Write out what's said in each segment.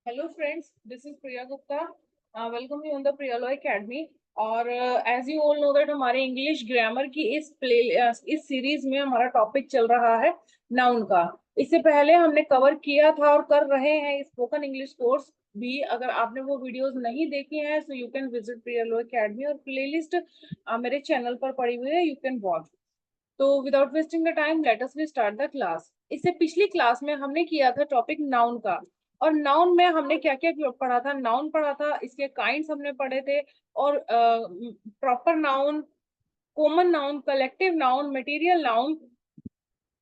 Hello friends, this is Priya Gupta. Welcome you on the Priyalo academy. और as you all know that हमारे English grammar की इस series में हमारा टॉपिक चल रहा है नाउन का। इससे पहले हमने कवर किया था और कर रहे हैं स्पोकन इंग्लिश कोर्स भी। अगर आपने वो वीडियोस नहीं देखी हैं so you can visit Priyalo academy, और प्लेलिस्ट मेरे चैनल पर पड़ी हुई है, यू कैन वॉच। तो without wasting the time let us we start the class. इससे पिछली क्लास में हमने किया था टॉपिक नाउन का। और नाउन में हमने क्या क्या पढ़ा था? नाउन पढ़ा था, इसके काइंड्स हमने पढ़े थे, और proper noun, common noun, collective noun, material noun,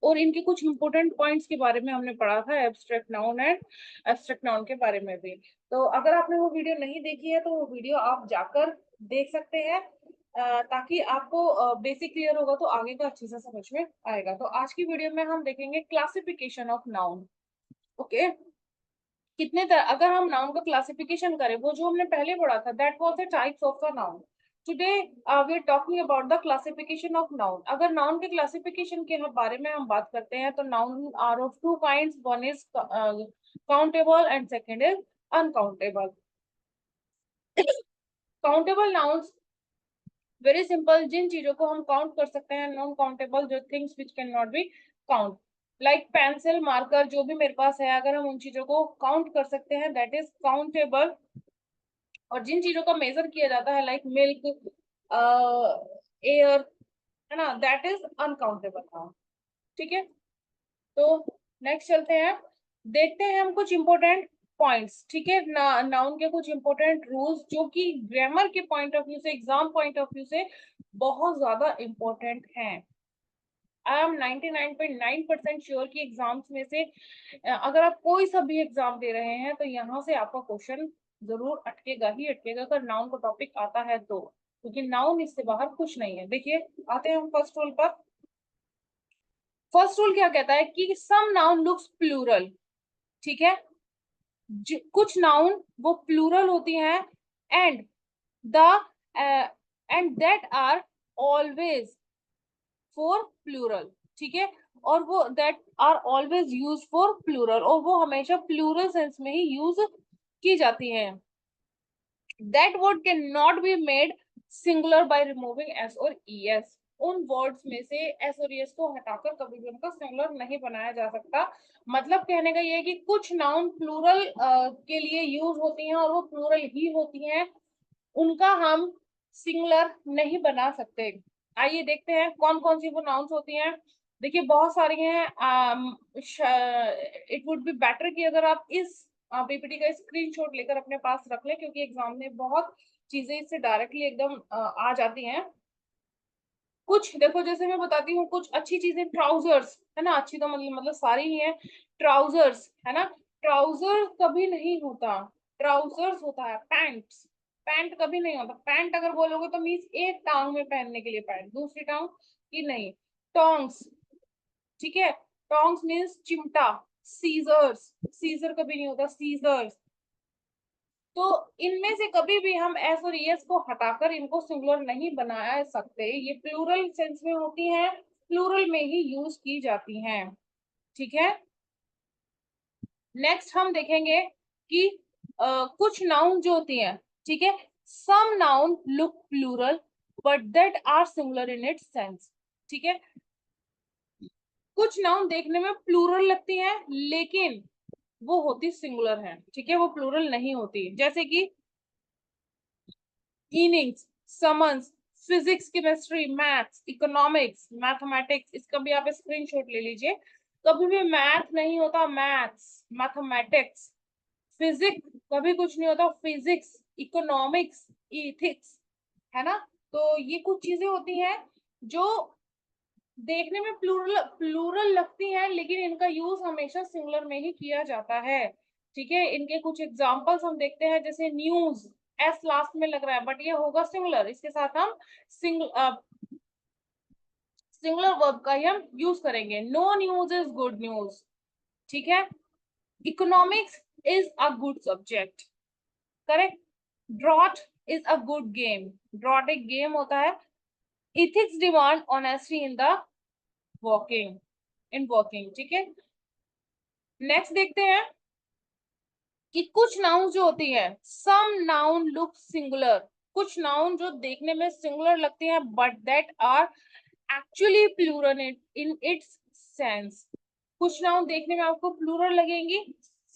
और इनके कुछ इंपॉर्टेंट पॉइंट्स के बारे में हमने पढ़ा था, abstract noun and abstract noun के बारे में भी। तो अगर आपने वो वीडियो नहीं देखी है तो वो वीडियो आप जाकर देख सकते हैं, ताकि आपको बेसिक क्लियर होगा तो आगे का अच्छे से समझ में आएगा। तो आज की वीडियो में हम देखेंगे क्लासिफिकेशन ऑफ नाउन। ओके, अगर हम नाउन का क्लासिफिकेशन करें, वो जो हमने पहले पढ़ा था, that was the types of the noun. Today we are talking about the classification of noun. अगर नाउन के क्लासिफिकेशन के बारे में हम बात करते हैं तो noun are of two kinds, one is countable and second is uncountable. Countable nouns, very simple, जिन चीजों को हम काउंट कर सकते हैं। नॉन काउंटेबल, जो things which can not be count, like pencil, marker, जो भी मेरे पास है, अगर हम उन चीजों को काउंट कर सकते हैं दैट इज काउंटेबल। और जिन चीजों का मेजर किया जाता है, लाइक मिल्क, एयर, है ना, दैट इज अनकाउंटेबल नाउन। ठीक है, तो नेक्स्ट चलते हैं, देखते हैं हम कुछ इंपॉर्टेंट पॉइंट्स। ठीक है, नाउन के कुछ इंपॉर्टेंट रूल्स जो कि ग्रामर के पॉइंट ऑफ व्यू से, एग्जाम पॉइंट ऑफ व्यू से बहुत ज्यादा इंपॉर्टेंट हैं। आई एम 99.9% श्योर कि एग्जाम्स में से अगर आप कोई सा भी एग्जाम दे रहे हैं तो यहाँ से आपका क्वेश्चन जरूर अटकेगा ही अटकेगा, अगर नाउन का टॉपिक आता है तो, क्योंकि नाउन इससे बाहर कुछ नहीं है। देखिए, आते हैं हम फर्स्ट रूल पर। फर्स्ट रूल क्या कहता है कि सम नाउन लुक्स प्लूरल। ठीक है, कुछ नाउन वो प्लूरल होती हैं, and the end that are always for plural. ठीक है, और वो that are always use for plural, और वो हमेशा प्लूरल सेंस में ही यूज की जाती हैं। That word can not be made singular by removing S और ई एस। उन वर्ड्स में से एस और एस को हटाकर कभी भी उनका सिंगुलर नहीं बनाया जा सकता। मतलब कहने का ये है कि कुछ नाउन प्लूरल के लिए यूज होती हैं और वो प्लूरल ही होती हैं, उनका हम सिंगुलर नहीं बना सकते। आइए देखते हैं कौन कौन सी वो नाउन्स होती हैं। देखिए, बहुत सारी हैं। इट वुड बी बेटर कि अगर आप इस पीपीटी का स्क्रीनशॉट लेकर अपने पास रख लें, क्योंकि एग्जाम में बहुत चीजें इससे डायरेक्टली एकदम आ जाती हैं। कुछ देखो, जैसे मैं बताती हूँ कुछ अच्छी चीजें, ट्राउजर्स, है ना, अच्छी तो मतलब सारी ही है। ट्राउजर्स, है ना, ट्राउजर कभी नहीं होता, ट्राउजर्स होता है पैंट्स। पैंट कभी नहीं होता। पैंट अगर बोलोगे तो मीन्स एक टांग में पहनने के लिए पैंट, दूसरी टांग की नहीं। टोंग्स, ठीक है, टोंग्स मीन्स चिमटा। सीजर्स, सीजर कभी नहीं होता, सीजर्स। तो इनमें से कभी भी हम एस और एस को हटाकर इनको सिंगुलर नहीं बना सकते। ये प्लूरल सेंस में होती हैं, प्लूरल में ही यूज की जाती हैं। ठीक है, नेक्स्ट हम देखेंगे कि कुछ नाउन जो होती हैं, ठीक है, some noun look plural but that are singular in its sense. ठीक है, कुछ नाउन देखने में प्लूरल लगती हैं लेकिन वो होती सिंगुलर है। ठीक है, वो प्लूरल नहीं होती, जैसे कि innings, summons, physics, chemistry, maths, economics, mathematics. इसका भी आप स्क्रीनशॉट ले लीजिए। कभी भी मैथ नहीं होता मैथ्स, मैथमेटिक्स। फिजिक्स कभी कुछ नहीं होता फिजिक्स, इकोनॉमिक्स, इथिक्स, है ना। तो ये कुछ चीजें होती हैं जो देखने में प्लूरल प्लूरल लगती हैं, लेकिन इनका यूज हमेशा सिंगुलर में ही किया जाता है। ठीक है, इनके कुछ एग्जांपल्स हम देखते हैं, जैसे न्यूज, एस लास्ट में लग रहा है बट ये होगा सिंगुलर, इसके साथ हम सिंगुलर वर्ब का ही हम यूज करेंगे। No news is good news. ठीक है, economics is a good subject, correct. Draught is a good game, draught एक गेम होता है। Ethics demand honesty in the walking, in walking. ठीक है, नेक्स्ट देखते हैं, कि कुछ नाउन जो होती है, सम नाउन लुक सिंगुलर, कुछ नाउन जो देखने में सिंगुलर लगती हैं but that are actually plural in its sense. कुछ नाउन देखने में आपको प्लूरल लगेंगी,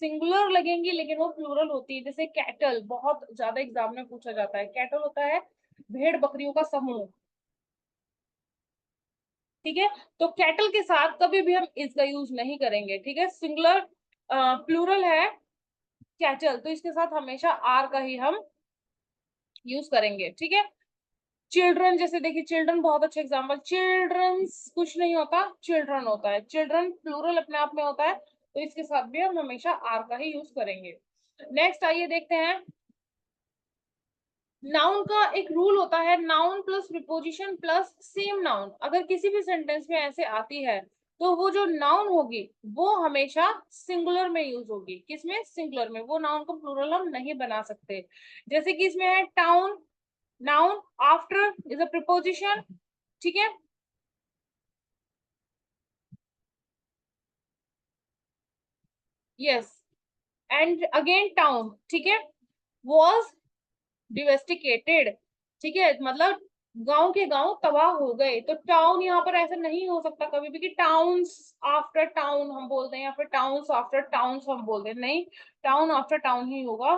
सिंगुलर लगेंगी, लेकिन वो प्लूरल होती है। जैसे कैटल, बहुत ज्यादा एग्जाम में पूछा जाता है। कैटल होता है भेड़ बकरियों का समूह, ठीक है। तो कैटल के साथ कभी भी हम इसका यूज नहीं करेंगे, ठीक है। सिंगुलर प्लूरल है कैटल, तो इसके साथ हमेशा आर का ही हम यूज करेंगे, ठीक है। चिल्ड्रन, जैसे देखिए चिल्ड्रन बहुत अच्छा एग्जाम्पल, चिल्ड्रंस कुछ नहीं होता, चिल्ड्रन होता है। चिल्ड्रन प्लूरल अपने आप में होता है, तो इसके साथ भी हम हमेशा आर का ही यूज करेंगे। नेक्स्ट आइए देखते हैं, नाउन का एक रूल होता है, noun plus preposition plus same noun अगर किसी भी सेंटेंस में ऐसे आती है, तो वो जो नाउन होगी वो हमेशा सिंगुलर में यूज होगी। किसमें? सिंगुलर में। वो नाउन को प्लूरल हम नहीं बना सकते। जैसे कि इसमें है town, noun after is a preposition, ठीक है। यस, एंड अगेन टाउन, ठीक है। वॉज डिवेस्टिकेटेड, ठीक है, मतलब गांव के गांव तबाह हो गए। तो टाउन यहाँ पर ऐसा नहीं हो सकता कभी भी कि टाउन्स आफ्टर टाउन हम बोल दें, या फिर टाउन्स आफ्टर टाउन्स हम बोल दें, नहीं, टाउन आफ्टर टाउन ही होगा।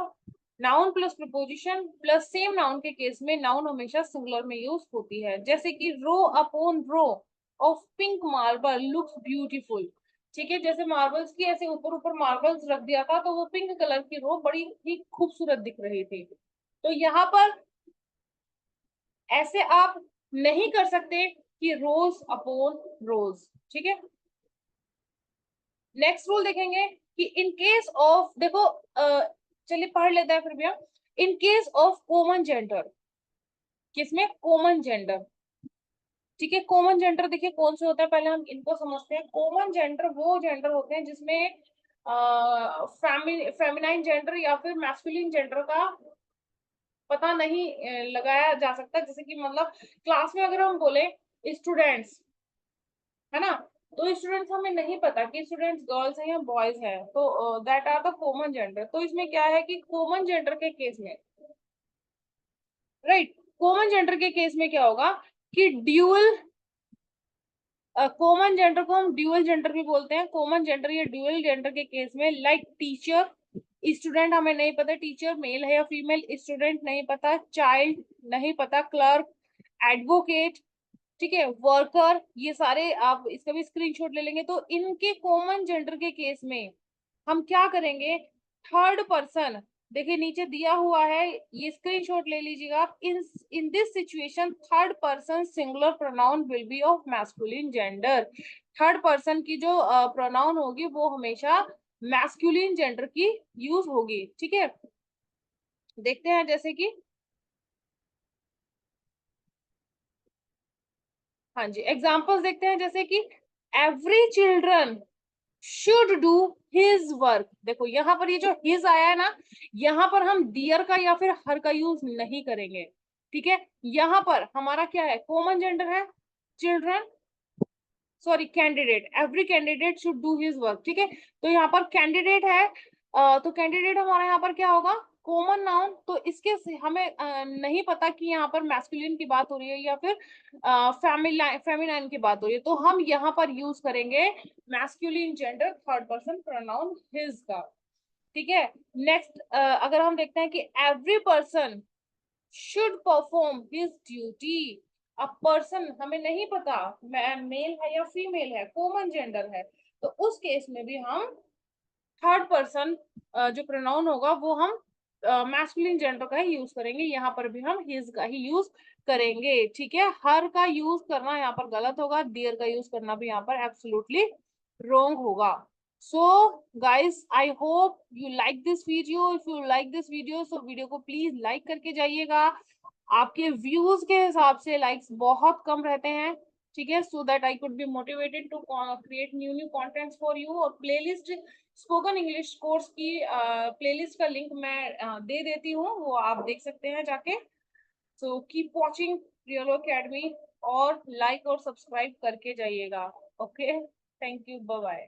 Noun plus preposition plus same noun के केस में नाउन हमेशा सिंगुलर में यूज होती है। जैसे कि row upon row of pink marble looks beautiful, ठीक है। जैसे मार्बल्स की ऐसे ऊपर ऊपर मार्बल्स रख दिया था, तो वो पिंक कलर की रो बड़ी ही खूबसूरत दिख रही थी। तो यहाँ पर ऐसे आप नहीं कर सकते कि रोज अपॉन रोज, ठीक है। नेक्स्ट रूल देखेंगे कि इन केस ऑफ, देखो चलिए पढ़ लेते हैं फिर भी हम। In case of common gender, किसमें? कॉमन जेंडर, ठीक है। कॉमन जेंडर देखिए कौन से होता है, पहले हम इनको समझते हैं। कॉमन जेंडर वो जेंडर होते हैं जिसमें फेमिनाइन जेंडर या फिर मैस्कुलिन जेंडर का पता नहीं लगाया जा सकता। जैसे कि मतलब क्लास में अगर हम बोले स्टूडेंट्स, है ना, तो स्टूडेंट्स हमें नहीं पता कि स्टूडेंट्स गर्ल्स हैं या बॉयज हैं, तो that are the common gender. तो इसमें क्या है कि कॉमन जेंडर के केस में, राइट, कॉमन जेंडर के केस में क्या होगा कि ड्यूअल, कॉमन जेंडर को हम ड्यूअल जेंडर भी बोलते हैं। कॉमन जेंडर या ड्यूअल जेंडर के केस में लाइक टीचर, स्टूडेंट हमें नहीं पता टीचर मेल है या फीमेल, स्टूडेंट नहीं पता, चाइल्ड नहीं पता, क्लर्क, एडवोकेट, ठीक है, वर्कर, ये सारे आप इसका भी स्क्रीनशॉट ले लेंगे। तो इनके कॉमन जेंडर के केस में हम क्या करेंगे, थर्ड पर्सन, देखिए नीचे दिया हुआ है, ये स्क्रीनशॉट ले लीजिएगा आप। In this situation third person singular pronoun will be of masculine gender. Third person की जो प्रोनाउन होगी वो हमेशा मैस्कुलिन जेंडर की यूज होगी, ठीक है। देखते हैं जैसे कि, हाँ जी, एग्जांपल्स देखते हैं जैसे कि every children should do his work. देखो यहाँ पर ये जो हिज आया है ना, यहाँ पर हम डियर का या फिर हर का यूज नहीं करेंगे, ठीक है। यहाँ पर हमारा क्या है, कॉमन जेंडर है children, sorry candidate, every candidate should do his work, ठीक है। तो यहाँ पर कैंडिडेट है, तो कैंडिडेट हमारा यहाँ पर क्या होगा, कॉमन नाउन। तो इसके हमें नहीं पता कि यहाँ पर मैस्कुलिन की बात हो रही है या फिर फेमिनाइन की बात हो रही है, तो हम यहाँ पर यूज करेंगे masculine gender third person pronoun his का, ठीक है। नेक्स्ट अगर हम देखते हैं कि every person should perform his duty. अब पर्सन हमें नहीं पता मेल है या फीमेल है, कॉमन जेंडर है, तो उस केस में भी हम थर्ड पर्सन जो प्रोनाउन होगा वो हम मैस्कुलिन जेंडर का ही यूज करेंगे। यहाँ पर भी हम हिज का ही यूज करेंगे, ठीक है। हर का यूज करना यहाँ पर गलत होगा, डियर का यूज करना भी यहाँ पर एब्सोल्युटली रॉन्ग होगा। So guys I hope you like this video. If you like this video, so video को प्लीज लाइक करके जाइएगा। आपके व्यूज के हिसाब से लाइक्स बहुत कम रहते हैं, ठीक है, so that I could be motivated to create new new contents for you. और प्लेलिस्ट, स्पोकन इंग्लिश कोर्स की प्लेलिस्ट का लिंक मैं दे देती हूँ, वो आप देख सकते हैं जाके। So keep watching Realo Academy, और लाइक और सब्सक्राइब करके जाइएगा। Okay, thank you, bye bye.